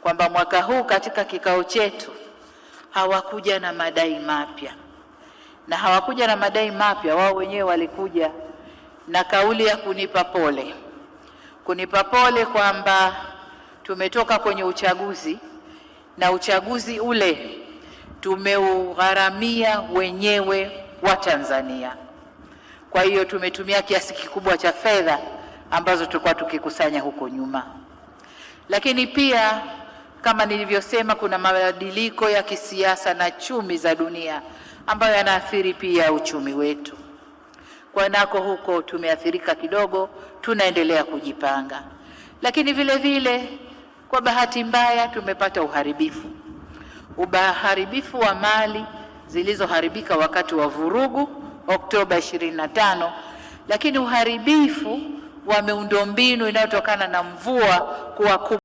kwamba mwaka huu katika kikao chetu hawakuja na madai mapya, na hawakuja na madai mapya, wao wenyewe walikuja na kauli ya kunipa pole kwamba tumetoka kwenye uchaguzi na uchaguzi ule tumeugharamia wenyewe wa Tanzania. Kwa hiyo tumetumia kiasi kikubwa cha fedha ambazo tulikuwa tukikusanya huko nyuma. Lakini pia kama nilivyosema, kuna mabadiliko ya kisiasa na chumi za dunia ambayo yanaathiri pia uchumi wetu. Kwa nako huko tumeathirika kidogo, tunaendelea kujipanga. Lakini vile vile kwa bahati mbaya tumepata uharibifu wa mali zilizoharibika wakati wa vurugu Oktoba 25, lakini uharibifu wa miundombinu inayotokana na mvua kuwa kubwa.